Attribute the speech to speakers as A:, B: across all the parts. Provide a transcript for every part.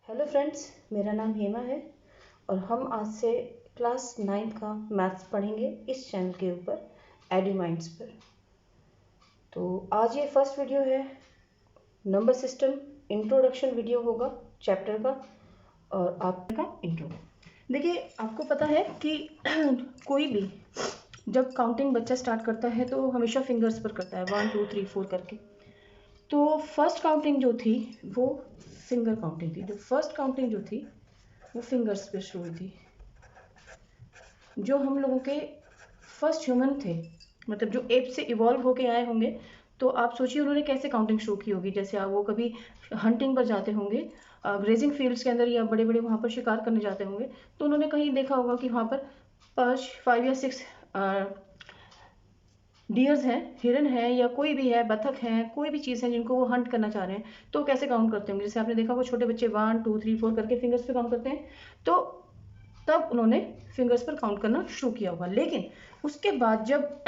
A: Hello friends, मेरा नाम हेमा है और हम आज से क्लास 9 का मैथ्स पढ़ेंगे इस चैनल के ऊपर एडीमाइंड्स पर। तो आज ये फर्स्ट वीडियो है, नंबर सिस्टम इंट्रोडक्शन वीडियो होगा चैप्टर का और आपका इंट्रो। देखिए, आपको पता है कि कोई भी जब काउंटिंग बच्चा स्टार्ट करता है तो हमेशा फिंगर्स पर करता है, 1 2 3 4 करके। तो फर्स्ट काउंटिंग जो थी वो फिंगर काउंटिंग थी। जो फर्स्ट काउंटिंग जो थी वो फिंगर्स पे शुरू हुई थी। जो हम लोगों के फर्स्ट ह्यूमन थे, मतलब जो एप से इवॉल्व होके आए होंगे, तो आप सोचिए उन्होंने कैसे काउंटिंग शुरू की होगी। जैसे आप वो कभी हंटिंग पर जाते होंगे, ग्रेजिंग फील्ड्स के अंदर, या बड़े बड़े वहाँ पर शिकार करने जाते होंगे, तो उन्होंने कहीं देखा होगा कि वहाँ पर 5 या 6 डियर्स हैं, हिरन है, या कोई भी है, बतख है, कोई भी चीज़ है जिनको वो हंट करना चाह रहे हैं, तो कैसे काउंट करते होंगे। जैसे आपने देखा वो छोटे बच्चे 1 2 3 4 करके फिंगर्स पे काउंट करते हैं, तो तब उन्होंने फिंगर्स पर काउंट करना शुरू किया होगा। लेकिन उसके बाद जब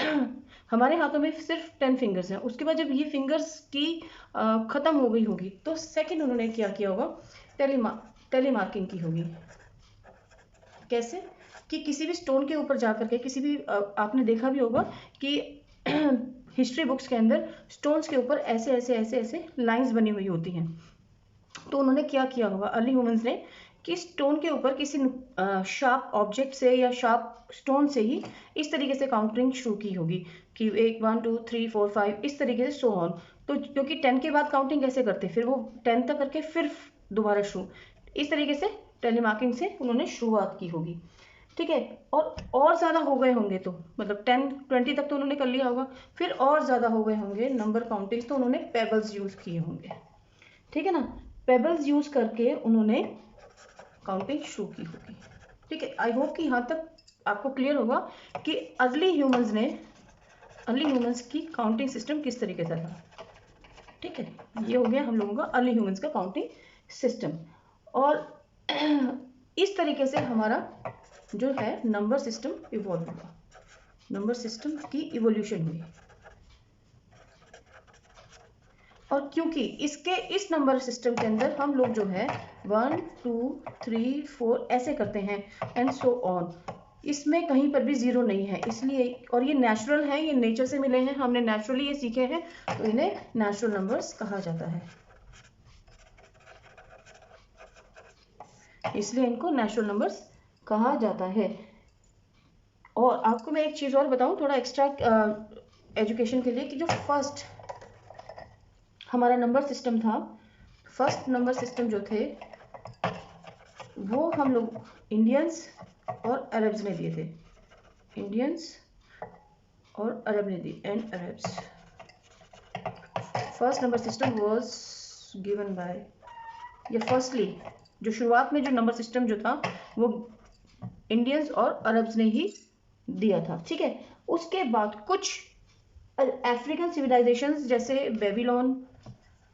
A: हमारे हाथों में सिर्फ 10 फिंगर्स हैं, उसके बाद जब ये फिंगर्स की ख़त्म हो गई होगी, तो सेकंड उन्होंने क्या किया होगा, टेलीमार्किंग की होगी। कैसे कि किसी भी स्टोन के ऊपर जा करके, किसी भी आपने देखा भी होगा कि हिस्ट्री बुक्स के अंदर स्टोन्स के ऊपर ऐसे ऐसे ऐसे ऐसे लाइंस बनी हुई होती हैं। तो उन्होंने क्या किया होगा अर्ली ह्यूमंस ने, कि स्टोन के ऊपर किसी शार्प ऑब्जेक्ट से या शार्प स्टोन से ही इस तरीके से काउंटिंग शुरू की होगी कि 1 1 2 3 4 5 इस तरीके से सो ऑन। तो क्योंकि 10 के बाद काउंटिंग कैसे करते, फिर वो 10 तक करके फिर दोबारा शुरू, इस तरीके से टेलीमार्किंग से उन्होंने शुरुआत की होगी। ठीक है, और ज़्यादा हो गए होंगे तो मतलब 10 20 तक तो उन्होंने कर लिया होगा, फिर और ज़्यादा हो गए होंगे नंबर काउंटिंग, तो उन्होंने पेबल्स यूज़ किए होंगे। ठीक है ना, पेबल्स यूज़ करके उन्होंने काउंटिंग शुरू की होगी। ठीक है, आई होप कि यहाँ तक आपको क्लियर होगा कि अर्ली ह्यूमंस की काउंटिंग सिस्टम किस तरीके से था। ठीक है, ये हो गया हम लोगों का अर्ली ह्यूमंस का काउंटिंग सिस्टम। और इस तरीके से हमारा जो है नंबर सिस्टम इवॉल्व हुआ, नंबर सिस्टम की इवोल्यूशन हुई। और क्योंकि इस नंबर सिस्टम के अंदर हम लोग जो है 1 2 3 4 ऐसे करते हैं एंड सो ऑन, इसमें कहीं पर भी जीरो नहीं है, इसलिए, और ये नेचुरल है, ये नेचर से मिले हैं, हमने नेचुरली ये सीखे हैं, तो इन्हें नेचुरल नंबर्स कहा जाता है, इसलिए इनको नेचुरल नंबर्स कहा जाता है। और आपको मैं एक चीज़ और बताऊं थोड़ा एक्स्ट्रा एजुकेशन के लिए, कि जो फर्स्ट हमारा नंबर सिस्टम था, फर्स्ट नंबर सिस्टम जो थे वो हम लोग इंडियंस और अरब्स ने दिए थे, इंडियंस और अरब ने दी and Arabs. First number system was given by, या फर्स्टली जो शुरुआत में जो नंबर सिस्टम जो था वो इंडियंस और अरब्स ने ही दिया था। ठीक है, उसके बाद कुछ अफ्रीकन सिविलाइजेशंस जैसे बेबीलोन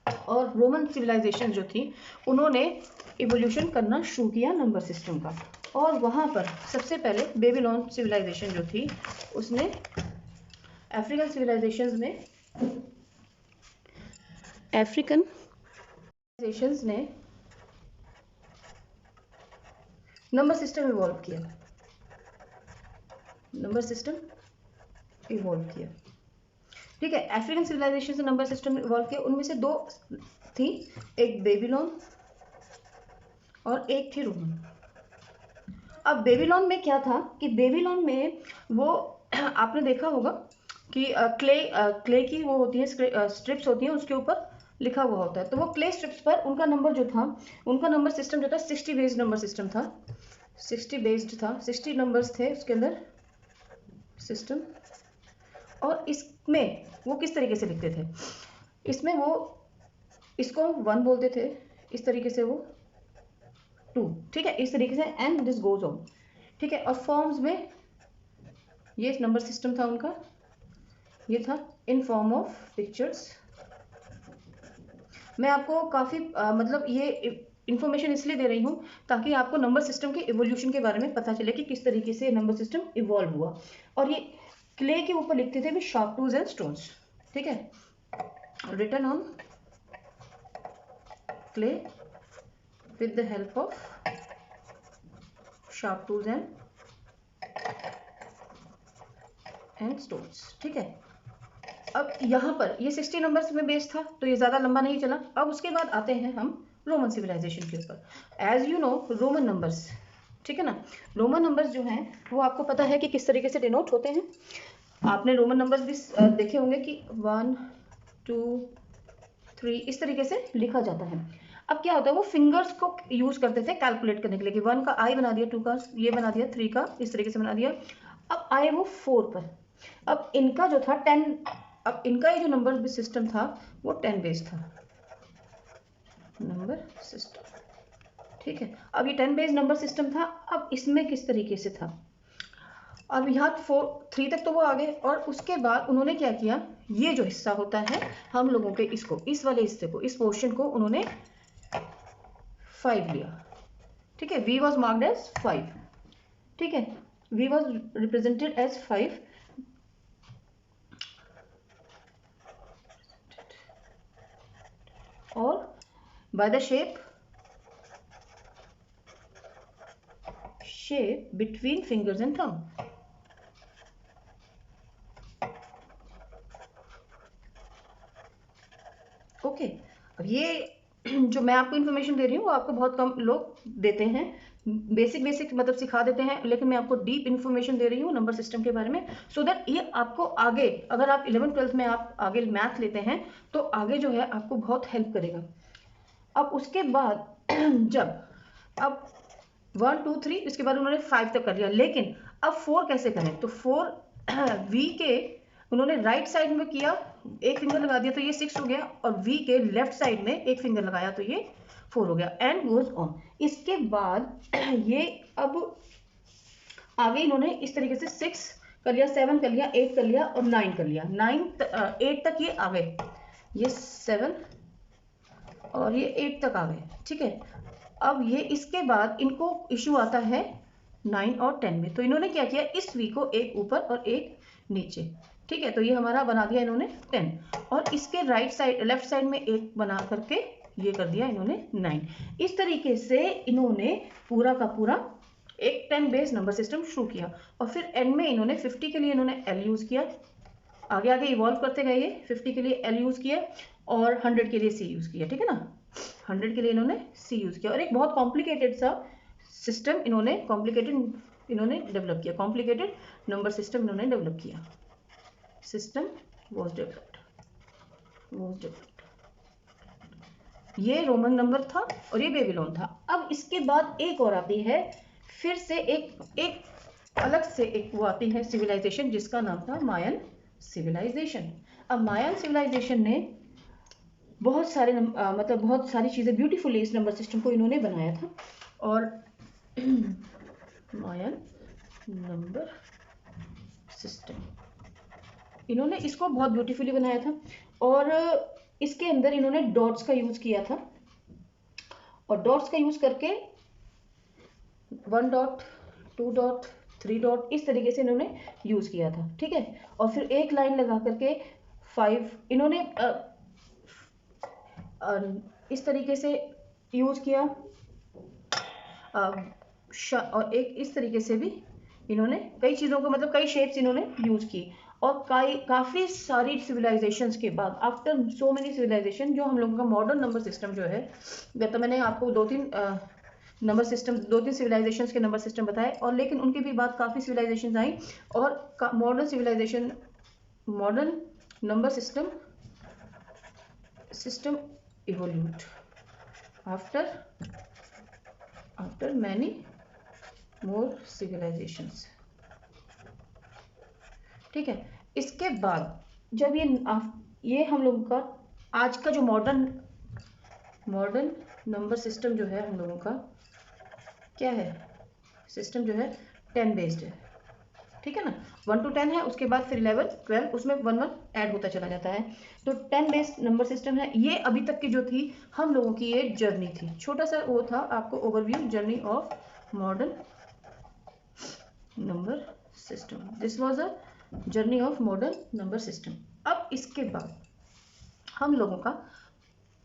A: और रोमन सिविलाइजेशन जो थी, उन्होंने इवोल्यूशन करना शुरू किया नंबर सिस्टम का। और वहाँ पर सबसे पहले बेबीलोन सिविलाइजेशन जो थी, उसने अफ्रीकन सिविलाइजेशंस में अफ्रीकन सिविलाइजेशंस ने नंबर सिस्टम इवॉल्व किया, नंबर सिस्टम इवॉल्व किया। ठीक है, अफ्रीकन सिविलाइजेशन से नंबर सिस्टम इवॉल्व किया, उनमें से दो थी, एक बेबीलोन और एक थी रोमन। अब बेबीलोन में क्या था कि बेबीलोन में वो आपने देखा होगा कि क्ले की वो होती है, स्ट्रिप्स होती हैं, उसके ऊपर लिखा हुआ होता है, तो वो क्ले स्ट्रिप्स पर उनका नंबर जो था, उनका नंबर सिस्टम जो था 60 बेस्ड नंबर सिस्टम था, 60 बेस्ड था, 60 नंबर्स थे उसके अंदर सिस्टम। और इसमें वो किस तरीके से लिखते थे, इसमें वो इसको 1 बोलते थे, इस तरीके से वो 2, ठीक है, इस तरीके से एंड दिस गोज ऑन। ठीक है, और फॉर्म्स में ये नंबर सिस्टम था उनका, ये था इन फॉर्म ऑफ पिक्चर्स। मैं आपको काफ़ी मतलब ये इन्फॉर्मेशन इसलिए दे रही हूँ ताकि आपको नंबर सिस्टम के इवोल्यूशन के बारे में पता चले कि किस तरीके से नंबर सिस्टम इवॉल्व हुआ। और ये क्ले के ऊपर लिखते थे with sharp tools and stones. ठीक है, written on clay with the help of sharp tools and stones। ठीक है, अब यहाँ पर ये 60 नंबर्स में बेस्ड था तो ये ज़्यादा लंबा नहीं चला। अब उसके बाद आते हैं हम रोमन सिविलाइजेशन के ऊपर। As you know Roman numbers, ठीक है ना, रोमन नंबर्स जो हैं वो आपको पता है कि किस तरीके से डिनोट होते हैं। आपने रोमन नंबर्स भी देखे होंगे कि 1 2 3 इस तरीके से लिखा जाता है। अब क्या होता है, वो फिंगर्स को यूज करते थे कैलकुलेट करने के लिए कि 1 का आई बना दिया, 2 का ये बना दिया, 3 का इस तरीके से बना दिया। अब आए वो 4 पर। अब इनका जो था 10, अब इनका ये जो नंबर सिस्टम था वो 10 बेस्ड था नंबर सिस्टम। ठीक है, अब ये 10 बेस्ड नंबर सिस्टम था। अब इसमें किस तरीके से था, अब यहाँ 3 तक तो वो आ गए और उसके बाद उन्होंने क्या किया, ये जो हिस्सा होता है हम लोगों के, इसको, इस वाले हिस्से को, इस पोर्शन को उन्होंने 5 लिया। ठीक है, v was marked as 5। ठीक है, v was represented as 5 और by the shape between fingers and thumb। Okay, अब ये जो मैं आपको इन्फॉर्मेशन दे रही हूँ वो आपको बहुत कम लोग देते हैं, बेसिक मतलब सिखा देते हैं, लेकिन मैं आपको डीप इन्फॉर्मेशन दे रही हूँ नंबर सिस्टम के बारे में, सो दैट ये आपको आगे, अगर आप 11th 12th में आप आगे मैथ लेते हैं तो आगे जो है आपको बहुत हेल्प करेगा। अब उसके बाद जब अब 1 2 3 इसके बाद उन्होंने 5 तक कर लिया, लेकिन अब 4 कैसे करें, तो 4 वी के उन्होंने राइट साइड में किया, एक फिंगर लगा दिया तो ये 6 हो गया, और वी के लेफ्ट साइड में एक फिंगर लगाया तो ये 4 हो गया, एंड गोज ऑन। इसके बाद ये अब आगे इन्होंने इस तरीके से 6 कर लिया, 7 कर लिया, 8 कर लिया और 9 कर लिया। 8 तक ये आ गए, ये 7 और ये 8 तक आ गए। ठीक है, अब ये इसके बाद इनको इशू आता है 9 और 10 में, तो इन्होंने क्या किया, इस वी को एक ऊपर और एक नीचे। ठीक है, तो ये हमारा बना दिया इन्होंने 10, और इसके राइट साइड लेफ्ट साइड में एक बना करके ये कर दिया इन्होंने 9। इस तरीके से इन्होंने पूरा का पूरा एक 10 बेस नंबर सिस्टम शुरू किया, और फिर एंड में इन्होंने 50 के लिए इन्होंने एल यूज किया, आगे आगे इवॉल्व करते गए, ये 50 के लिए एल यूज किया और 100 के लिए सी यूज किया। ठीक है ना, 100 के लिए इन्होंने सी यूज किया, और एक बहुत कॉम्प्लिकेटेड सा सिस्टम इन्होंने डेवलप किया, कॉम्प्लिकेटेड नंबर सिस्टम इन्होंने डेवलप किया। System was developed. ये रोमन नंबर था और ये बेबीलोन था। अब इसके बाद एक और आती है, फिर से एक अलग से एक वो आती है सिविलाइजेशन, जिसका नाम था मायन सिविलाइजेशन। अब मायन सिविलाइजेशन ने बहुत सारे मतलब बहुत सारी चीज़ें ब्यूटीफुली इस नंबर सिस्टम को इन्होंने बनाया था, और मायन नंबर सिस्टम इन्होंने इसको बहुत ब्यूटीफुली बनाया था, और इसके अंदर इन्होंने डॉट्स का यूज किया था, और डॉट्स का यूज करके 1 डॉट 2 डॉट 3 डॉट इस तरीके से इन्होंने यूज किया था। ठीक है, और फिर एक लाइन लगा करके 5 इन्होंने इस तरीके से यूज किया, और एक इस तरीके से भी इन्होंने कई चीज़ों को, मतलब कई शेप्स इन्होंने यूज की, और काफ़ी सारी सिविलाइजेशंस के बाद, आफ्टर सो मेनी सिविलाइजेशन, जो हम लोगों का मॉडर्न नंबर सिस्टम जो है, तो मैंने आपको 2-3 नंबर सिस्टम, 2-3 सिविलाइजेशंस के नंबर सिस्टम बताए, और लेकिन उनके भी बाद काफ़ी सिविलाइजेशंस आई, और modern number system evolved after many more civilizations। ठीक है, इसके बाद जब ये हम लोगों का आज का जो मॉडर्न नंबर सिस्टम जो है हम लोगों का क्या है, सिस्टम जो है 10 बेस्ड है। ठीक है ना, 1 to 10 है, उसके बाद फिर 11 12 उसमें 1 1 ऐड होता चला जाता है, तो 10 बेस्ड नंबर सिस्टम है। ये अभी तक की जो थी हम लोगों की ये जर्नी थी, छोटा सा वो था आपको overview, journey of modern number system. This was a journey of modern number system. अब इसके बाद हम लोगों का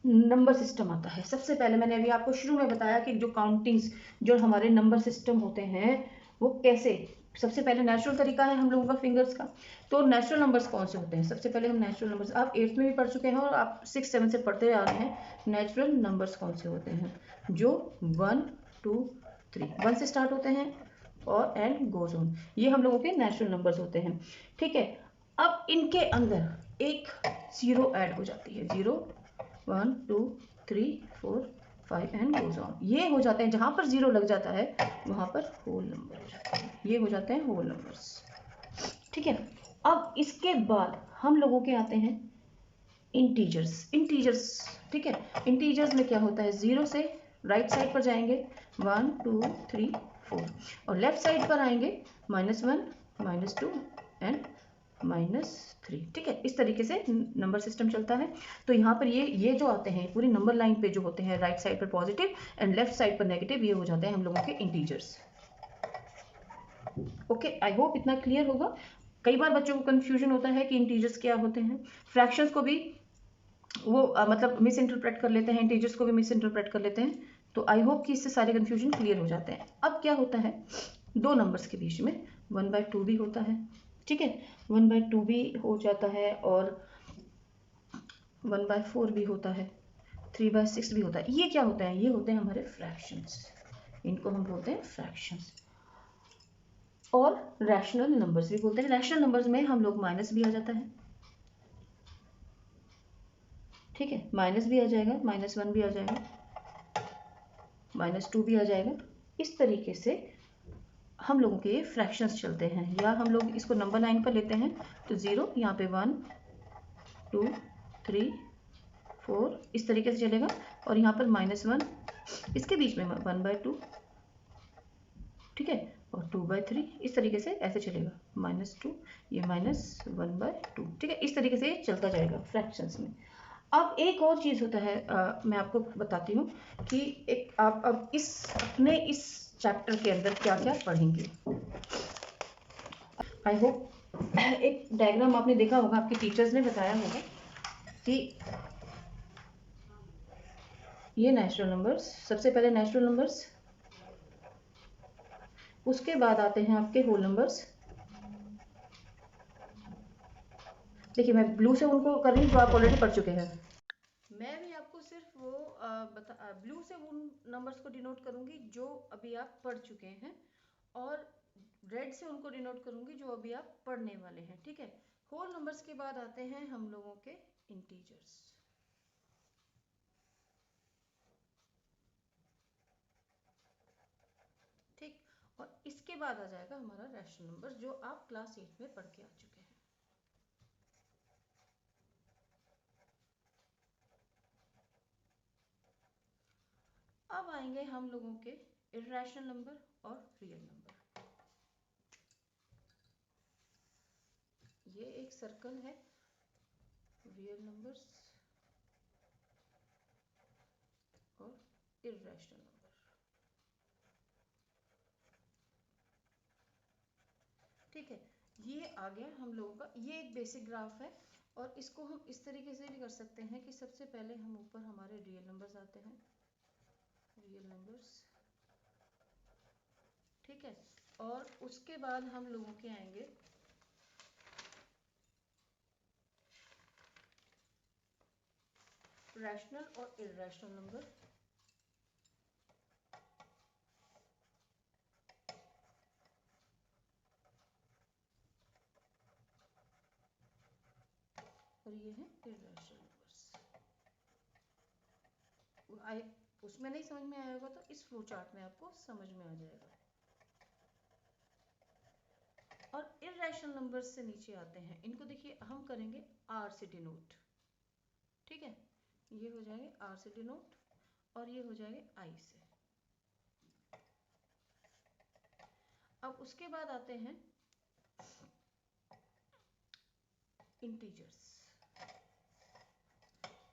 A: नंबर सिस्टम आता है। सबसे पहले मैंने अभी आपको शुरू में बताया कि जो काउंटिंग्स, जो हमारे नंबर सिस्टम होते हैं वो कैसे, सबसे पहले नेचुरल तरीका है हम लोगों का फिंगर्स का। तो नेचुरल नंबर्स कौन से होते हैं? सबसे पहले हम नेचुरल नंबर्स, आप 8th में भी पढ़ चुके हैं और आप 6 7 से पढ़ते आ रहे हैं। नेचुरल नंबर्स कौन से होते हैं? जो 1 2 3 1 से स्टार्ट होते हैं और एंड गोज ऑन, ये हम लोगों के नेचुरल नंबर्स होते हैं। ठीक है, अब इनके अंदर एक जीरो ऐड हो जाती है। 0 1 2 3 4 5 एंड गोज ऑन, ये हो जाते हैं, जहां पर जीरो लग जाता है वहां पर होल नंबर हो जाते हैं, ये हो जाते हैं होल नंबर्स। ठीक है, अब इसके बाद हम लोगों के आते हैं इंटीजर्स। इंटीजर्स, ठीक है, इंटीजर्स में क्या होता है? 0 से राइट साइड पर जाएंगे 1 2 3 4 और लेफ्ट साइड पर आएंगे -1 -2 एंड -3। ठीक है, इस तरीके से नंबर सिस्टम चलता है। तो यहाँ पर ये जो आते हैं पूरी नंबर लाइन पे जो होते हैं, राइट साइड पर पॉजिटिव एंड लेफ्ट साइड पर नेगेटिव, ये हो जाते हैं हम लोगों के इंटीजर्स। ओके, आई होप इतना क्लियर होगा। कई बार बच्चों को कंफ्यूजन होता है कि इंटीजर्स क्या होते हैं। फ्रैक्शंस को भी वो मतलब मिस इंटरप्रेट कर लेते हैं, इंटीजर्स को भी मिस इंटरप्रेट कर लेते हैं। तो आई होप कि इससे सारे कंफ्यूजन क्लियर हो जाते हैं। अब क्या होता है, दो नंबर्स के बीच में 1/2 भी होता है। ठीक है, 1/2 भी हो जाता है और 1/4 भी होता है, 3/6 भी होता है। ये क्या होता है? ये होते हैं हमारे फ्रैक्शंस, इनको हम बोलते हैं फ्रैक्शंस। और रैशनल नंबर्स भी बोलते हैं। रैशनल नंबर्स में हम लोग माइनस भी आ जाता है, ठीक है, माइनस भी आ जाएगा, -1 भी आ जाएगा, -2 भी आ जाएगा। इस तरीके से हम लोगों के ये फ्रैक्शंस चलते हैं। या हम लोग इसको नंबर लाइन पर लेते हैं तो 0 यहाँ पे 1 2 3 4 इस तरीके से चलेगा और यहाँ पर -1, इसके बीच में 1/2, ठीक है, और 2/3 इस तरीके से ऐसे चलेगा, -2 ये -1/2। ठीक है, इस तरीके से चलता जाएगा फ्रैक्शंस में। अब एक और चीज़ होता है, मैं आपको बताती हूँ कि एक आप अब अपने इस चैप्टर के अंदर क्या क्या पढ़ेंगे। आई होप एक डायग्राम आपने देखा होगा, आपके टीचर्स ने बताया होगा कि ये नेचुरल नंबर्स, सबसे पहले नेचुरल नंबर्स, उसके बाद आते हैं आपके होल नंबर्स। देखिए मैं ब्लू से उनको कर रही हूँ जो आप ऑलरेडी पढ़ चुके हैं। मैं भी आपको सिर्फ वो ब्लू से उन नंबर्स को डिनोट करूंगी जो अभी आप पढ़ चुके हैं और रेड से उनको डिनोट करूंगी जो अभी आप पढ़ने वाले हैं। ठीक है, होल नंबर्स के बाद आते हैं हम लोगों के इंटीजर्स। ठीक, और इसके बाद आ जाएगा हमारा रैशनल नंबर्स जो आप क्लास 8 में पढ़ के आ चुके हैं। अब आएंगे हम लोगों के इर्रेशनल नंबर और रियल नंबर। ये एक सर्कल है, रियल नंबर्स और इर्रेशनल नंबर। ठीक है, ये आ गया हम लोगों का, ये एक बेसिक ग्राफ है और इसको हम इस तरीके से भी कर सकते हैं कि सबसे पहले हम ऊपर हमारे रियल नंबर्स आते हैं, रियल नंबर्स, ठीक है, और उसके बाद हम लोगों के आएंगे रैशनल और इर्रेशनल नंबर। और ये है इर्रेशनल नंबर्स। आई उसमें नहीं समझ में आया होगा तो इस फ्लो चार्ट में आपको समझ में आ जाएगा। और इर्रेशनल नंबर्स से नीचे आते हैं, इनको देखिए हम करेंगे आर से डिनोट। ठीक है, ये हो जाएंगे आर से डिनोट और ये हो जाएंगे आई से। अब उसके बाद आते हैं इंटीजर्स।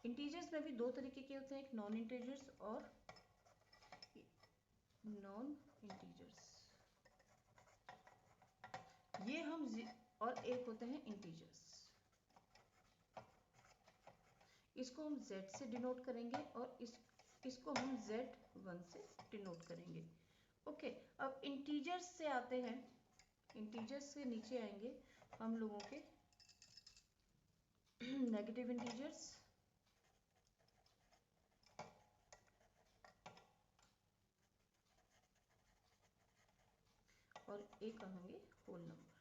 A: इंटीजर्स में भी दो तरीके के होते हैं, एक नॉन इंटीजर्स और नॉन इंटीजर्स, ये हम और एक होते हैं इंटीजर्स। इसको हम Z से डिनोट करेंगे और इसको हम Z1 से डिनोट करेंगे। ओके, अब इंटीजर्स से आते हैं, इंटीजर्स से नीचे आएंगे हम लोगों के नेगेटिव इंटीजर्स, और एक कहेंगे होल नंबर।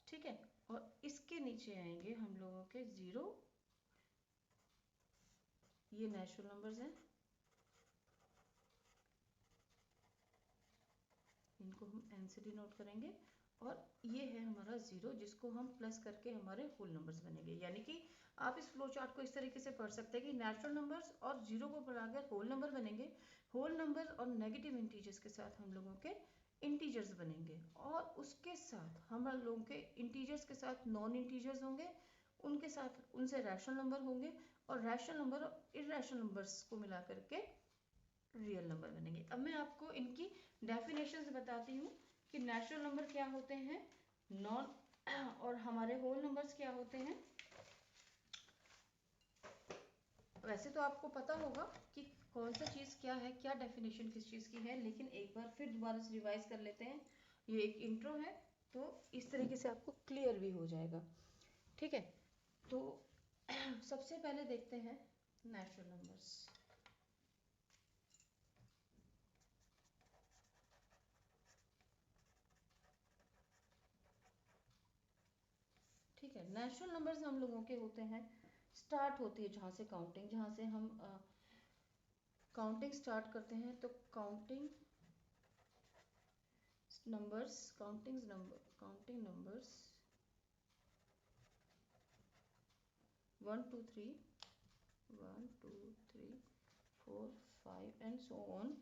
A: ठीक है, और इसके नीचे आएंगे हम लोगों के जीरो, ये नेचुरल नंबर्स हैं, इनको हम n से डिनोट करेंगे, और ये है हमारा जीरो जिसको हम प्लस करके हमारे होल नंबर्स बनेंगे। यानी कि आप इस फ्लो चार्ट को इस तरीके से पढ़ सकते हैं कि नेचुरल नंबर्स और जीरो को बढ़ाकर होल नंबर बनेंगे, होल नंबर और नेगेटिव इंटीजर्स के साथ हम लोगों के इंटीजर्स बनेंगे, और उसके साथ हम लोगों के इंटीजर्स के साथ नॉन इंटीजर्स होंगे, उनके साथ उनसे रैशनल नंबर होंगे, और रैशनल नंबर और इरैशनल नंबर्स को मिला करके रियल नंबर बनेंगे। अब मैं आपको इनकी डेफिनेशंस बताती हूँ कि नेचुरल नंबर क्या होते हैं, नॉन और हमारे होल नंबर्स क्या होते हैं। वैसे तो आपको पता होगा कि कौन सा चीज़ क्या है, क्या डेफिनेशन किस चीज़ की है, लेकिन एक बार फिर दोबारा से रिवाइज कर लेते हैं। ये एक इंट्रो है, तो इस तरीके से आपको क्लियर भी हो जाएगा। ठीक है, तो सबसे पहले देखते हैं नेचुरल नंबर्स। ठीक है, नेचुरल नंबर्स हम लोगों के होते हैं, स्टार्ट होती है जहाँ से काउंटिंग, जहाँ से हम काउंटिंग स्टार्ट करते हैं, तो counting numbers 1 2 3 1 2 3 4 5 and so on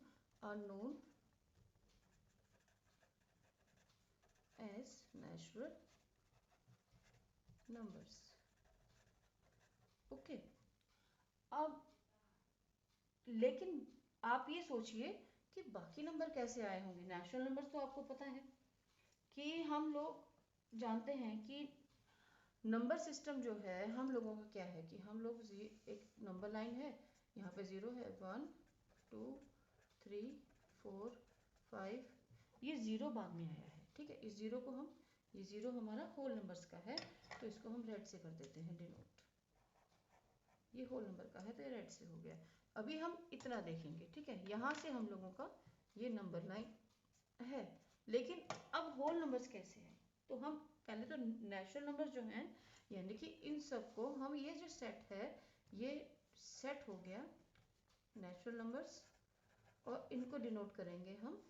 A: are known as natural numbers. Okay, अब लेकिन आप ये सोचिए कि बाकी नंबर कैसे आए होंगे। नेचुरल नंबर्स तो आपको पता है कि हम लोग जानते हैं कि नंबर सिस्टम जो है हम लोगों का क्या है कि हम लोग एक नंबर लाइन है, यहाँ पे जीरो है, 1 2 3 4 5, ये जीरो बाद में आया है। ठीक है, इस जीरो को हम, ये जीरो हमारा होल नंबर्स का है, तो इसको हम रेड से कर देते हैं डिनोट। ये होल नंबर का है तो ये रेड से हो गया। अभी हम इतना देखेंगे। ठीक है, यहाँ से हम लोगों का ये नंबर लाइन है, लेकिन अब होल नंबर्स कैसे हैं, तो हम पहले तो नेचुरल नंबर्स जो हैं, यानी कि इन सबको हम, ये जो सेट है ये सेट हो गया नेचुरल नंबर्स, और इनको डिनोट करेंगे हम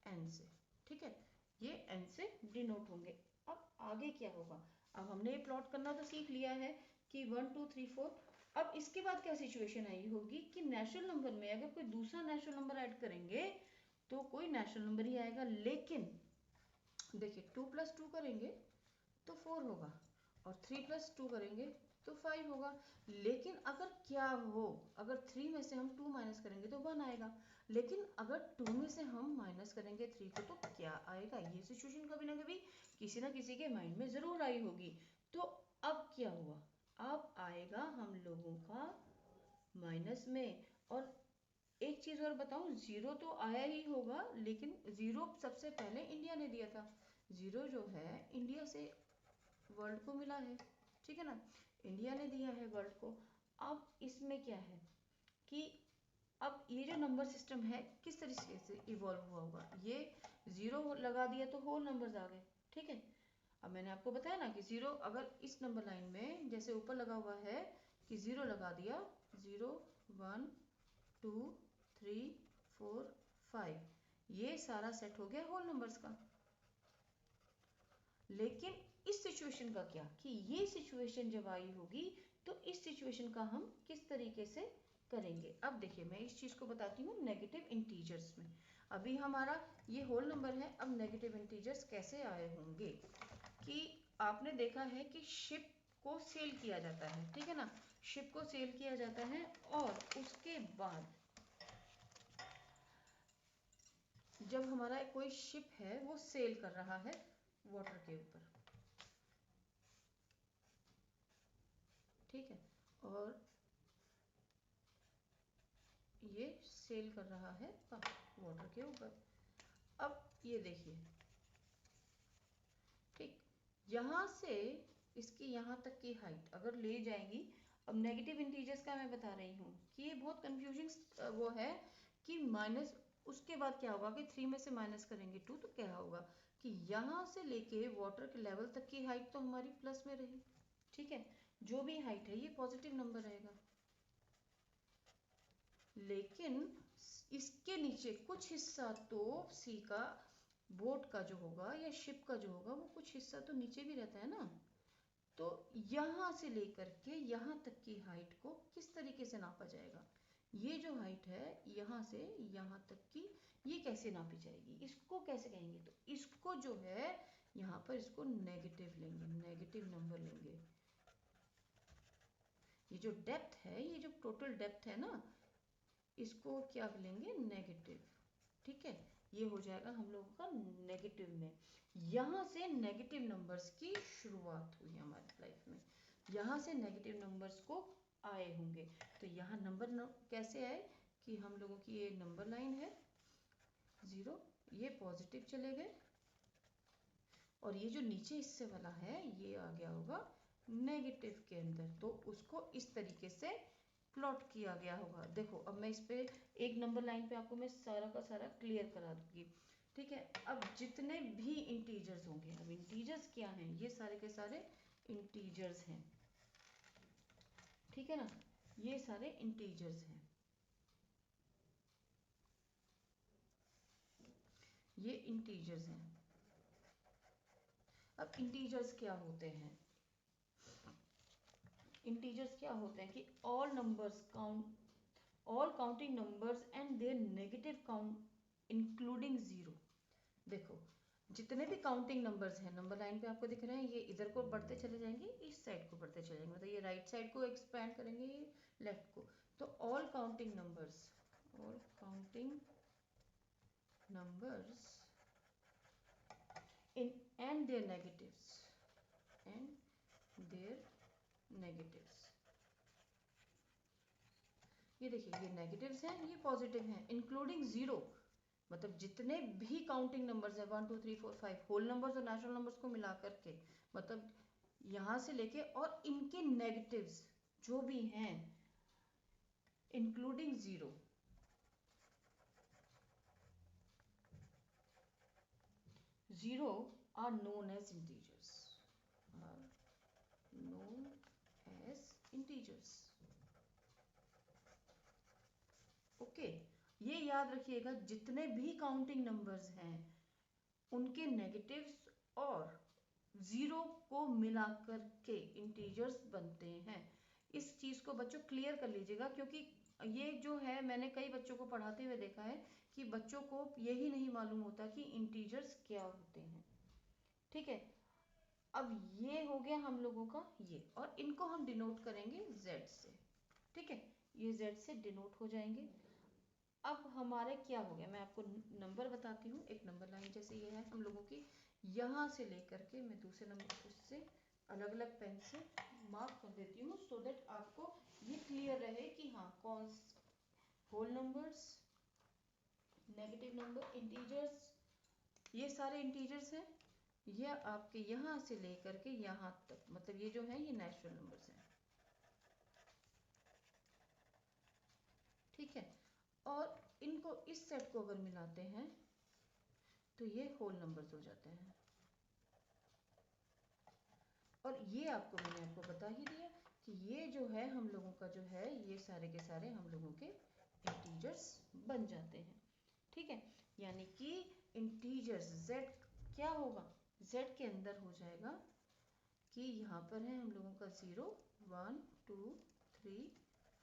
A: n से। ठीक है, ये n से डिनोट होंगे। अब आगे क्या होगा, अब हमने ये प्लॉट करना तो सीख लिया है कि 1 2 3 4। अब इसके बाद क्या सिचुएशन आई होगी कि नेचुरल नंबर में अगर कोई दूसरा नेचुरल नंबर ऐड करेंगे तो कोई नेचुरल नंबर ही आएगा, लेकिन देखिए 2 + 2 करेंगे तो 4 होगा, और 3 + 2 करेंगे तो 5 होगा। लेकिन अगर क्या हो, अगर 3 में से हम 2 माइनस करेंगे तो 1 आएगा, लेकिन अगर 2 में से हम माइनस करेंगे 3 को तो क्या आएगा। ये सिचुएशन कभी ना कभी किसी ना किसी के माइंड में ज़रूर आई होगी। तो अब क्या हुआ, अब आएगा हम लोगों का माइनस में। और एक चीज़ और बताऊं, जीरो तो आया ही होगा, लेकिन जीरो सबसे पहले इंडिया ने दिया था। जीरो जो है इंडिया से वर्ल्ड को मिला है। ठीक है ना, इंडिया ने दिया है वर्ल्ड को। अब इसमें क्या है कि अब ये जो नंबर सिस्टम है किस तरीके से इवॉल्व हुआ होगा, ये जीरो लगा दिया तो होल नंबर्स आ गए। ठीक है, अब मैंने आपको बताया ना कि जीरो अगर इस नंबर लाइन में जैसे ऊपर लगा हुआ है कि जीरो लगा दिया, 0 1 2 3 4 5, ये सारा सेट हो गया होल नंबर्स का। लेकिन इस सिचुएशन का क्या कि ये सिचुएशन जब आई होगी तो इस सिचुएशन का हम किस तरीके से करेंगे। अब देखिए मैं इस चीज को बताती हूँ नेगेटिव इंटीजर्स में। अभी हमारा ये होल नंबर है, अब नेगेटिव इंटीजर्स कैसे आए होंगे कि आपने देखा है कि शिप को सेल किया जाता है। ठीक है ना, शिप को सेल किया जाता है, और उसके बाद जब हमारा कोई शिप है वो सेल कर रहा है वाटर के ऊपर, ठीक है, और ये सेल कर रहा है वाटर के ऊपर। अब ये देखिए, ठीक, यहाँ से इसकी यहाँ तक की हाइट अगर ले जाएंगी, अब नेगेटिव इंटीजर्स का मैं बता रही हूँ कि ये बहुत कंफ्यूजिंग वो है कि माइनस, उसके बाद क्या होगा कि 3 में से माइनस करेंगे 2 तो क्या होगा कि यहाँ से लेके वाटर के लेवल तक की हाइट तो हमारी प्लस में रही, ठीक है, जो भी हाइट है ये पॉजिटिव नंबर रहेगा, लेकिन इसके नीचे कुछ हिस्सा तो सी का, बोट का जो होगा या शिप का जो होगा वो कुछ हिस्सा तो नीचे भी रहता है ना, तो यहाँ से लेकर के यहाँ तक की हाइट को किस तरीके से नापा जाएगा, ये जो हाइट है यहाँ से यहाँ तक की, ये कैसे नापी जाएगी, इसको कैसे कहेंगे, तो इसको जो है यहाँ पर इसको नेगेटिव लेंगे, नेगेटिव नंबर लेंगे। ये जो डेप्थ है, ये जो टोटल डेप्थ है ना, इसको क्या लेंगे, नेगेटिव, ठीक है, ये हो जाएगा हम लोगों का नेगेटिव में। यहाँ से नेगेटिव नंबर्स की शुरुआत हुई हमारी लाइफ में, यहाँ से नेगेटिव नंबर्स को आए होंगे, तो यहाँ नंबर कैसे आए कि हम लोगों की ये नंबर लाइन है 0, ये पॉजिटिव चले गए, और ये जो नीचे हिस्से वाला है ये आ गया होगा नेगेटिव के अंदर, तो उसको इस तरीके से प्लॉट किया गया होगा। देखो अब मैं इस पे एक नंबर लाइन पे आपको मैं सारा का सारा क्लियर करा दूंगी, ठीक है। अब जितने भी इंटीजर्स होंगे, अब इंटीजर्स क्या हैं, ये सारे के सारे इंटीजर्स हैं, ठीक है ना, ये सारे इंटीजर्स हैं, ये इंटीजर्स हैं। अब इंटीजर्स क्या होते हैं, इंटीजर्स क्या होते हैं कि all numbers count, all counting numbers and their negative count including 0। देखो जितने भी काउंटिंग नंबर्स हैं, नंबर लाइन पे आपको दिख रहे हैं, ये इधर को बढ़ते चले जाएंगे, इस साइड को बढ़ते चले जाएंगे, मतलब ये राइट साइड को एक्सपैंड करेंगे, ये लेफ्ट को, तो all counting numbers, all counting numbers in and their negatives, and their negatives, ये देखिए ये नेगेटिव्स हैं, ये पॉजिटिव हैं, इंक्लूडिंग 0, मतलब जितने भी काउंटिंग नंबर्स हैं 1 2 3 4 5 होल नंबर्स और नेचुरल नंबर्स को मिला करके, मतलब यहाँ से लेके और इनके नेगेटिव्स जो भी हैं including 0, zero are known as integers, are known as integers, okay. ये याद रखिएगा जितने भी काउंटिंग नंबर्स हैं उनके नेगेटिव्स और 0 को मिलाकर के इंटीजर्स बनते हैं। इस चीज को बच्चों क्लियर कर लीजिएगा, क्योंकि ये जो है मैंने कई बच्चों को पढ़ाते हुए देखा है कि बच्चों को यही नहीं मालूम होता कि इंटीजर्स क्या होते हैं, ठीक है। अब ये हो गया हम लोगों का ये, और इनको हम डिनोट करेंगे z से, ठीक है, ये z से डिनोट हो जाएंगे। अब हमारे क्या हो गया, मैं आपको नंबर बताती हूँ, एक नंबर लाइन जैसे ये है हम लोगों की, यहाँ से लेकर के मैं दूसरे नंबर उससे अलग अलग पेन से मार्क कर देती हूँ, सो दैट आपको ये क्लियर रहे कि हाँ कौन, whole numbers, negative number, integers, ये सारे इंटीजर्स हैं, ये आपके यहाँ से लेकर के यहाँ तक, मतलब ये जो है ये नेचुरल नंबर्स हैं, ठीक है। और इनको इस सेट को अगर मिलाते हैं तो ये होल नंबर्स हो जाते हैं, और ये आपको मैंने आपको बता ही दिया कि ये जो है हम लोगों का जो है ये सारे के सारे हम लोगों के इंटीजर्स बन जाते हैं, ठीक है। यानी कि इंटीजर्स z क्या होगा, z के अंदर हो जाएगा कि यहाँ पर है हम लोगों का 0 1 2 3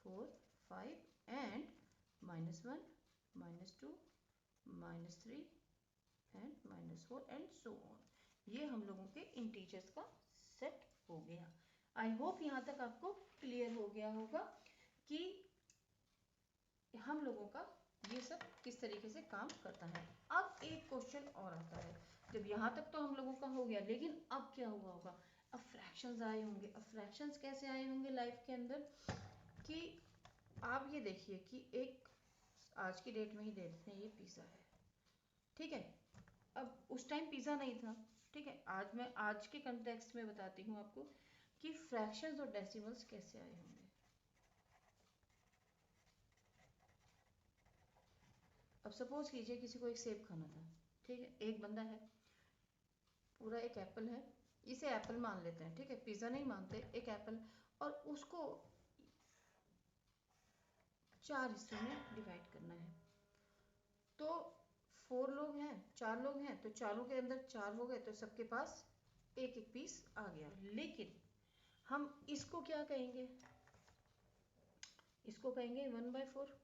A: 4 5 and -1 -2 -3 and -4 and so on, ये हम लोगों के इंटीजर्स का सेट हो गया। आई होप यहाँ तक आपको क्लियर हो गया होगा कि हम लोगों का ये सब किस तरीके से काम करता है। अब एक क्वेश्चन और आता है, जब यहाँ तक तो हम लोगों का हो गया, लेकिन अब क्या हुआ होगा, अब फ्रैक्शंस आए होंगे। अब फ्रैक्शंस कैसे आए होंगे लाइफ के अंदर कि आप ये देखिए कि एक आज की डेट में ही दे देते हैं ये पिज़्ज़ा है, ठीक है। अब उस टाइम पिज़्ज़ा नहीं था, ठीक है। आज मैं आज के कंटेक्स्ट में बताती हूँ आपको कि फ्रैक्शंस और डेसिमल्स कैसे आए होंगे। अब सपोज कीजिए किसी को एक सेब खाना था, ठीक है। एक बंदा है, पूरा एक एप्पल है, इसे एप्पल मान लेते हैं, ठीक है, पिज़्ज़ा नहीं मानते, एक एप्पल, और उसको 4 हिस्सों में डिवाइड करना है। तो 4 लोग हैं, 4 लोग हैं, तो चारों के अंदर 4 हो गए, तो सबके पास एक एक पीस आ गया। लेकिन हम इसको क्या कहेंगे, इसको कहेंगे 1/4,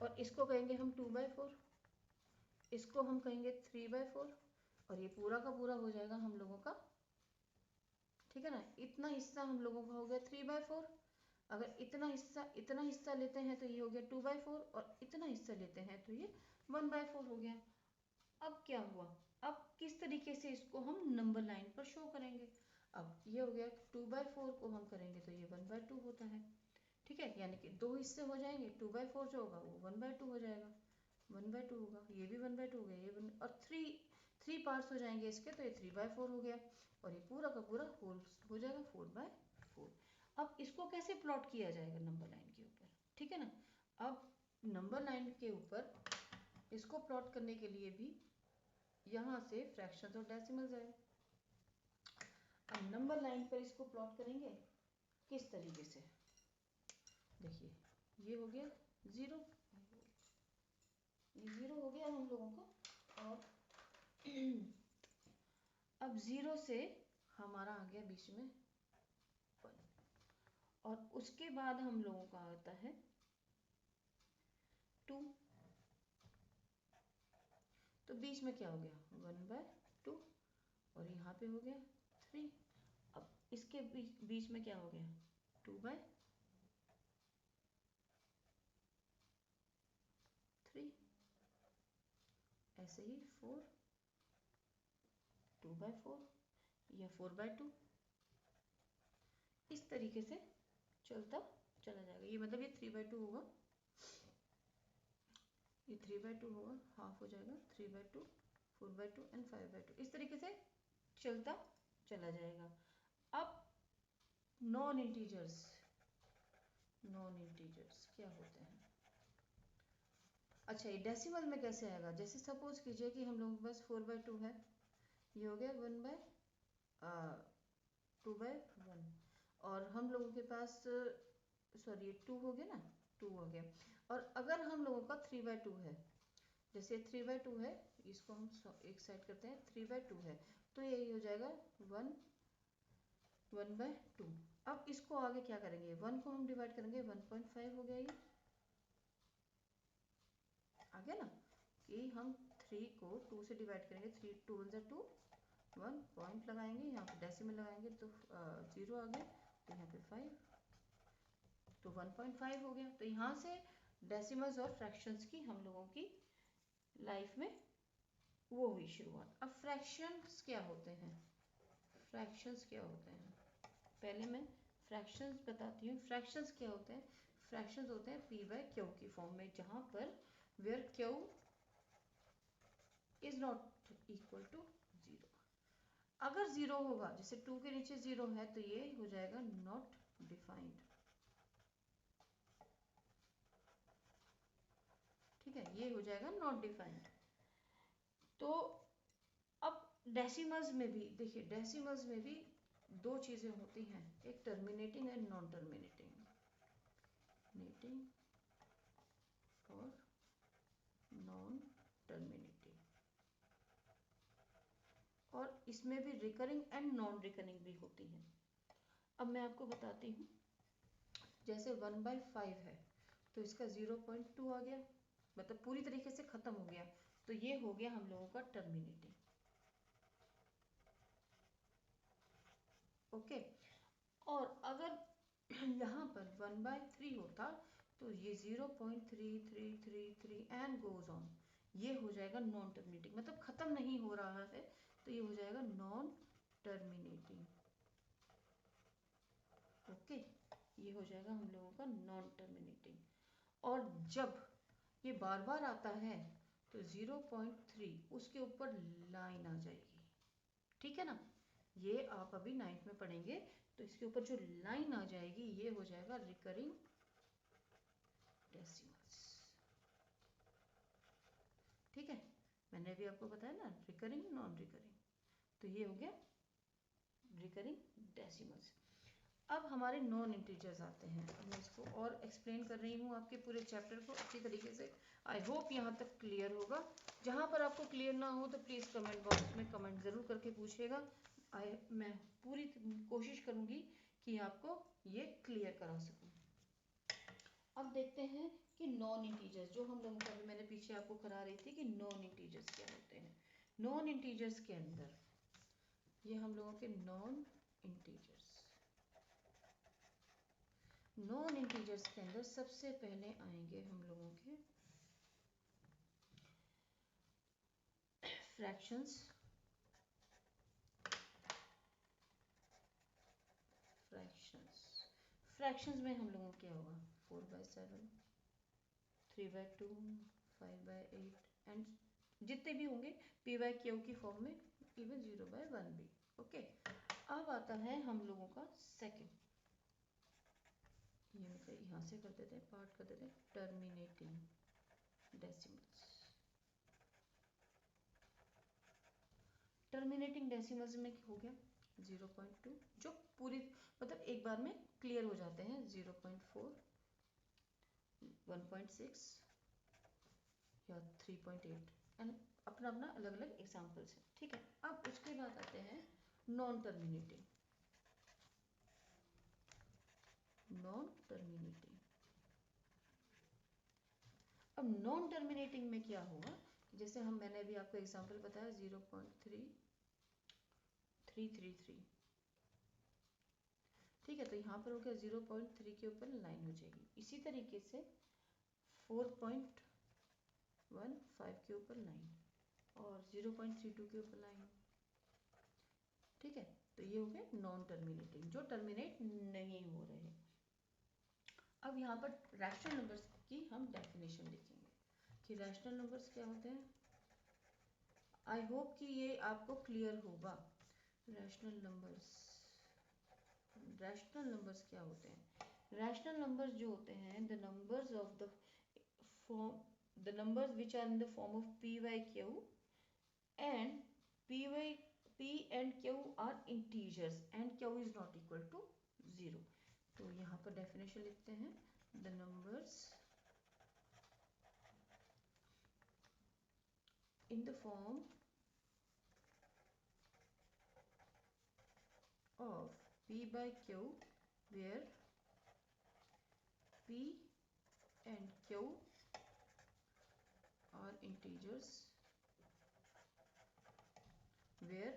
A: और इसको कहेंगे हम 2/4, इसको हम कहेंगे 3/4, और ये पूरा का पूरा हो जाएगा हम लोगों का, ठीक है ना। इतना हिस्सा हम लोगों का हो गया 3/4। अगर इतना हिस्सा लेते हैं तो ये हो गया 2/4, और इतना हिस्सा लेते हैं तो ये 1/4 हो गया। अब क्या हुआ, अब किस तरीके से इसको हम नंबर लाइन पर शो करेंगे। अब ये हो गया 2/4 को हम करेंगे तो ये 1/2 होता है, ठीक है। यानी कि 2 हिस्से हो जाएंगे, 2/4 जो होगा वो 1/2 हो जाएगा, 1/2 होगा, ये भी 1/2 हो गया, ये और थ्री पार्ट्स हो जाएंगे इसके, तो ये 3/4 हो गया, और ये पूरा का पूरा होल हो जाएगा 4/4। अब इसको कैसे प्लॉट किया जाएगा नंबर लाइन के ऊपर, ठीक है ना। अब नंबर लाइन के ऊपर इसको प्लॉट करने के लिए भी यहाँ से फ्रैक्शंस और डेसिमल्स है। अब नंबर लाइन पर इसको प्लॉट करेंगे किस तरीके से, देखिए ये हो गया 0, ये 0 हो गया हम लोगों का। और अब 0 से हमारा आ गया बीच में 1, और उसके बाद हम लोगों का आता है 2, तो बीच में क्या हो गया 1/2, और यहाँ पे हो गया 3। अब इसके बीच में क्या हो गया 2/3, ऐसे ही 4, 2/4 या 4/2, इस तरीके से चलता चला जाएगा। ये मतलब ये 3/2 होगा, ये 3/2 होगा, हाफ हो जाएगा 3/2, 4/2 एंड 5/2, इस तरीके से चलता चला जाएगा। अब नॉन इंटीजर्स क्या होते हैं। अच्छा, ये डेसिमल में कैसे आएगा, जैसे सपोज कीजिए कि हम लोगों के पास 4/2 है, ये हो गया 2/1, और हम लोगों के पास सॉरी 2 हो गया ना, 2 हो गया। और अगर हम लोगों का 3/2 है, जैसे 3/2 है, इसको हम एक साइड करते हैं, 3/2 है, तो यही हो जाएगा 1/2। अब इसको आगे क्या करेंगे, 1 को हम डिवाइड करेंगे, 1.5 हो गया, ये आ गया ना, कि हम 3 को 2 से डिवाइड करेंगे, 3 2 × 2, 1 पॉइंट लगाएंगे, यहाँ पे डेसिमल लगाएंगे तो 0 आ गया, तो यहाँ पे 5, तो 1.5 हो गया। तो यहाँ से डेसिमल्स और फ्रैक्शंस की हम लोगों की लाइफ में वो हुई शुरुआत। अब फ्रैक्शंस क्या होते हैं, पहले मैं फ्रैक्शंस बताती हूँ। फ्रैक्शंस क्या होते हैं, फ्रैक्शंस होते हैं p/q की फॉर्म में, जहाँ पर where q is not equal to 0। अगर 0 होगा, जैसे 2 के नीचे 0 है, तो ये हो जाएगा नॉट डिफाइंड, ठीक है, ये हो जाएगा नॉट डिफाइंड। तो अब डेसिमल्स में भी देखिए, डेसिमल्स में भी 2 चीज़ें होती हैं, एक टर्मिनेटिंग एंड नॉन टर्मिनेटिंग, और नॉन टर्मिनेटिंग, और इसमें भी रिकरिंग एंड नॉन रिकरिंग भी होती हैं। अब मैं आपको बताती हूँ, जैसे 1/5 है, तो इसका 0.2 आ गया, मतलब पूरी तरीके से खत्म हो गया, तो ये हो गया हम लोगों का टर्मिनेटिंग, ओके। और अगर यहाँ पर 1/3 होता, तो ये 0.3333 एंड गोज ऑन, ये हो जाएगा नॉन टर्मिनेटिंग, मतलब खत्म नहीं हो रहा है, तो ये हो जाएगा नॉन टर्मिनेटिंग। ओके, ये हो जाएगा हम लोगों का नॉन टर्मिनेटिंग। और जब ये बार बार आता है तो 0.3 उसके ऊपर लाइन आ जाएगी, ठीक है ना। ये आप अभी 9th में पढ़ेंगे, तो इसके ऊपर जो लाइन आ जाएगी ये हो जाएगा रिकरिंग डेसिमल्स, ठीक है। मैंने अभी आपको बताया ना रिकरिंग नॉन रिकरिंग, तो ये हो गया रिकरिंग डेसिमल्स। अब हमारे नॉन इंटीजर्स आते हैं। मैं इसको और एक्सप्लेन कर रही हूँ आपके पूरे चैप्टर को अच्छी तरीके से। आई होप यहाँ तक क्लियर होगा। जहाँ पर आपको क्लियर ना हो तो प्लीज़ कमेंट बॉक्स में कमेंट ज़रूर करके पूछिएगा। मैं पूरी कोशिश करूँगी कि आपको ये क्लियर करा सकूँ। अब देखते हैं कि नॉन इंटीजर्स, जो हम लोगों का भी मैंने पीछे आपको करा रही थी कि नॉन इंटीजर्स क्या होते हैं। नॉन इंटीजर्स के अंदर ये हम लोगों के नॉन इंटीजर्स के अंदर सबसे पहले आएंगे हम लोगों के फ्रैक्शंस। फ्रैक्शंस में हम लोगों क्या होगा 4/7, 3/2, 5/8 एंड जितने भी होंगे p/q की फॉर्म में, इवन 0/1 भी। ओके, अब आता है हम लोगों का सेकंड, ये मतलब यहाँ से कर देते हैं, पार्ट कर देते हैं, टर्मिनेटिंग डेसिमल्स। टर्मिनेटिंग डेसिमल्स में हो गया 0.2, जो पूरी मतलब एक बार में क्लियर हो जाते हैं। 0.4, 1.6 या 3.8 एंड अपना अपना अलग अलग एग्जाम्पल्स है, ठीक है। अब उसके बाद आते हैं नॉन टर्मिनेटिंग। अब नॉन टर्मिनेटिंग में क्या होगा, जैसे मैंने अभी आपको एग्जाम्पल बताया 0.333, ठीक है। तो यहाँ पर हो गया 0.3 के ऊपर लाइन हो जाएगी। इसी तरीके से 4.15 के ऊपर लाइन और 0.32 के ऊपर लाइन, ठीक है। तो ये हो गए नॉन टर्मिनेटिंग, जो टर्मिनेट नहीं हो रहे। अब यहाँ पर रैशनल नंबर्स की हम डेफिनेशन देखेंगे कि रैशनल नंबर्स क्या होते हैं। आई होप कि ये आपको क्लियर होगा। रैशनल नंबर्स क्या होते हैं। रैशनल नंबर्स जो होते हैं, the numbers which are in the form of p/q and p and q are integers and q is not equal to 0। तो यहाँ पर डेफिनेशन लिखते हैं, the numbers in the form of p/q where p and q are integers where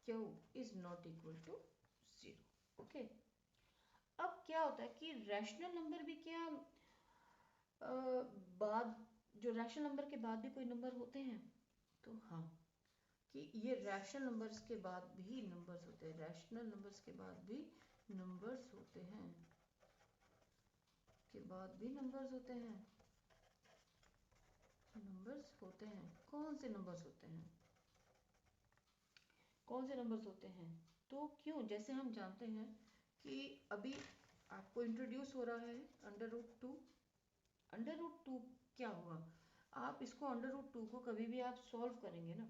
A: q is not equal to 0। Okay, अब क्या होता है कि रैशनल नंबर भी क्या बाद, जो रैशनल नंबर के बाद भी कोई नंबर होते हैं, तो हाँ, कि ये रैशनल नंबर्स के बाद भी नंबर्स होते हैं। रैशनल नंबर्स के बाद भी नंबर्स होते हैं, नंबर्स होते हैं। कौन से नंबर्स होते हैं, तो क्यों, जैसे हम जानते हैं कि अभी आपको इंट्रोड्यूस हो रहा है √2। √2 क्या हुआ, आप इसको √2 को कभी भी आप सॉल्व करेंगे ना,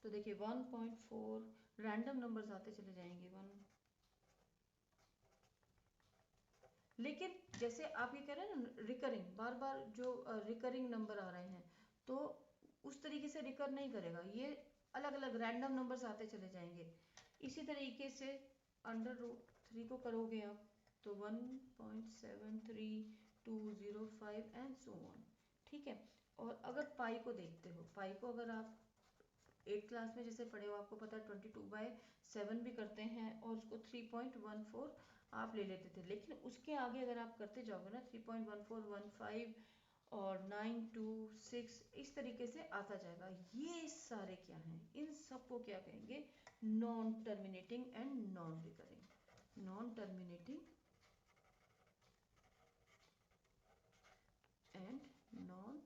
A: तो देखिए 1.4 रैंडम नंबर्स आते चले जाएंगे 1, लेकिन जैसे आप ये कह रहे हैं ना रिकरिंग, बार बार जो रिकरिंग नंबर आ रहे हैं, तो उस तरीके से रिकर नहीं करेगा, ये अलग अलग रैंडम नंबर्स आते चले जाएंगे। इसी तरीके से √3 को करोगे आप तो 1.73205 एंड सो ऑन, ठीक है। और अगर पाई को देखते हो, पाई को अगर आप 8th क्लास में जैसे पढ़े हो, आपको पता है 22/7 भी करते हैं और उसको 3.14 आप ले लेते थे, लेकिन उसके आगे अगर आप करते जाओगे ना 3.1415 और 9 2 6 इस तरीके से आता जाएगा। ये सारे क्या हैं, इन सबको क्या कहेंगे, non terminating and non recurring. Non terminating and non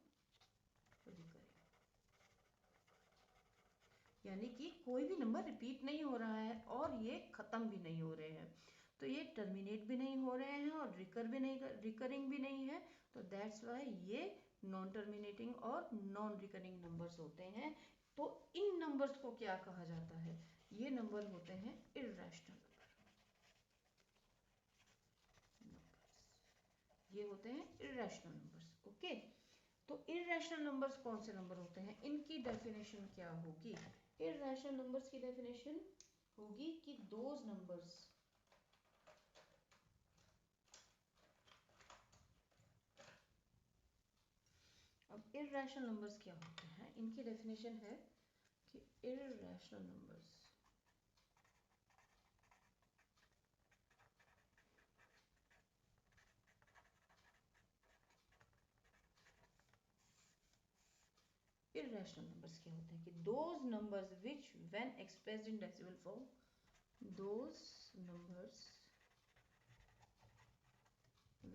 A: recurring, यानी कि कोई भी नंबर रिपीट नहीं हो रहा है और ये खत्म भी नहीं हो रहे हैं, तो ये टर्मिनेट भी नहीं हो रहे हैं और रिकरिंग भी नहीं है, तो दैट्स वाई ये नॉन टर्मिनेटिंग और नॉन रिकरिंग नंबर्स होते हैं। तो इन नंबर्स को क्या कहा जाता है, ये नंबर होते हैं इर्रेशनल नंबर्स, ये होते हैं इर्रेशनल नंबर्स। ओके, तो इर्रेशनल नंबर्स कौन से नंबर होते हैं, इनकी डेफिनेशन क्या होगी। इर्रेशनल नंबर्स की डेफिनेशन होगी कि दोज नंबर्स अब इर्रेशनल नंबर्स क्या होते हैं, इनकी डेफिनेशन है कि इर्रेशनल नंबर्स इर्रेशनल नंबर्स क्या होते हैं कि those numbers which when expressed in decimal form, those numbers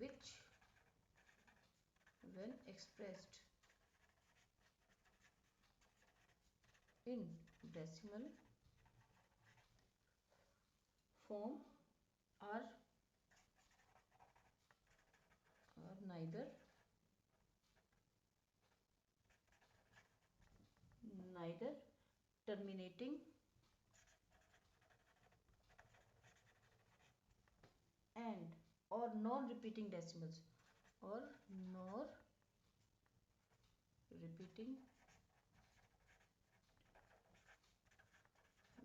A: which when expressed in decimal form are neither terminating and or non-repeating decimals or nor repeating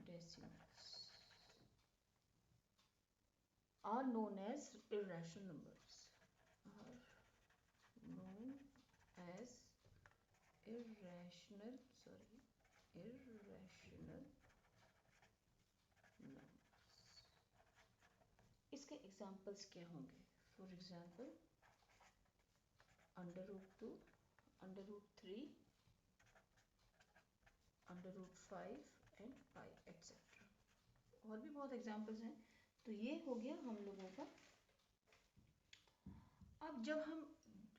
A: decimals are known as irrational numbers, are known as irrational numbers। इसके examples क्या होंगे, for example √2, √3, √5 and pi etcetera, और भी बहुत examples हैं। तो ये हो गया हम लोगों का। अब जब हम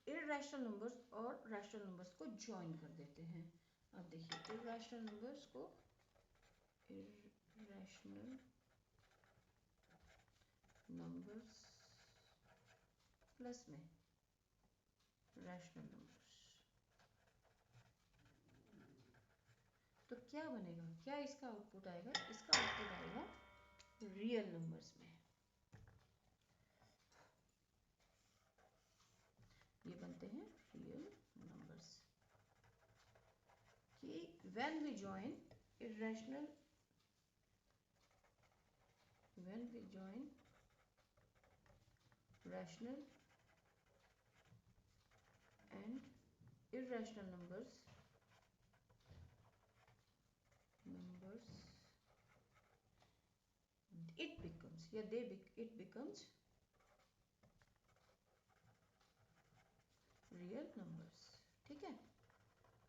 A: इर्रेशनल नंबर्स और रैशनल नंबर्स को ज्वाइन कर देते हैं, अब देखिए इर्रेशनल नंबर्स को इर्रेशनल नंबर्स प्लस में रैशनल नंबर्स, तो क्या बनेगा, क्या इसका आउटपुट आएगा, इसका आउटपुट आएगा रियल नंबर्स में। ये बनते हैं रियल नंबर्स कि when we join irrational, when we join rational and irrational numbers it becomes या it becomes रियल नंबर्स। ठीक है,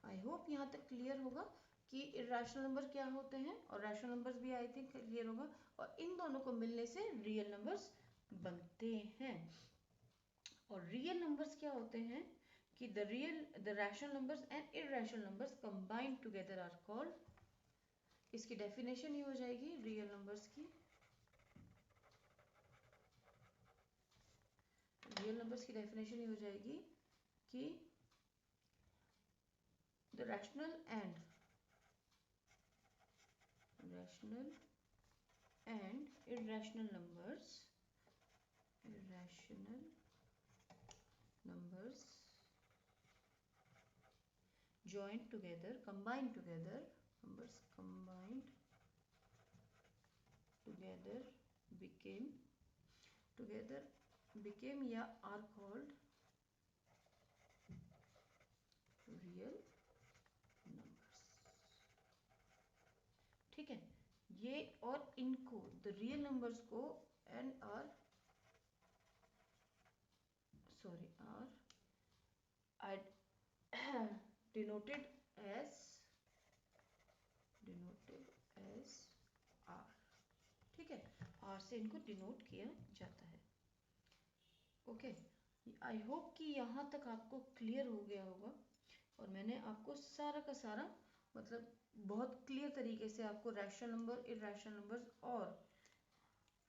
A: आई होप यहाँ तक क्लियर होगा कि इर्रेशनल नंबर क्या होते हैं और रैशनल नंबर्स भी आई थिंक क्लियर होगा, और इन दोनों को मिलने से रियल नंबर्स बनते हैं। और रियल नंबर्स क्या होते हैं कि the rational numbers and irrational numbers combined together are called, इसकी डेफिनेशन ही हो जाएगी रियल नंबर्स की, रियल नंबर्स की डेफिनेशन ही हो जाएगी कि the rational and irrational numbers joined together, combined together, numbers combined together became या are called real numbers। ठीक है, ये और इनको द रियल नंबर्स को and are denoted as R, ठीक है, आर से इनको डिनोट किया जाता है। ओके, आई होप कि यहाँ तक आपको क्लियर हो गया होगा और मैंने आपको सारा का सारा मतलब बहुत क्लियर तरीके से आपको रैशनल नंबर, इरैशनल नंबर्स और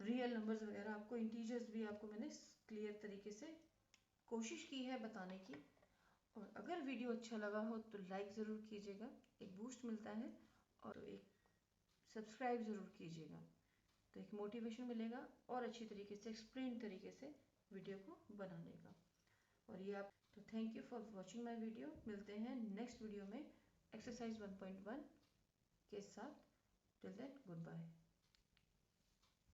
A: रियल नंबर्स वगैरह, आपको इंटीजर्स भी आपको मैंने क्लियर तरीके से कोशिश की है बताने की। और अगर वीडियो अच्छा लगा हो तो लाइक ज़रूर कीजिएगा, एक बूस्ट मिलता है, और एक सब्सक्राइब ज़रूर कीजिएगा, तो एक मोटिवेशन मिलेगा और अच्छी तरीके से एक्सप्लेन तरीके से वीडियो को बनाने का। और ये आप तो thank you for watching my video. मिलते हैं नेक्स्ट वीडियो में एक्सरसाइज 1.1 के साथ। Till then good bye.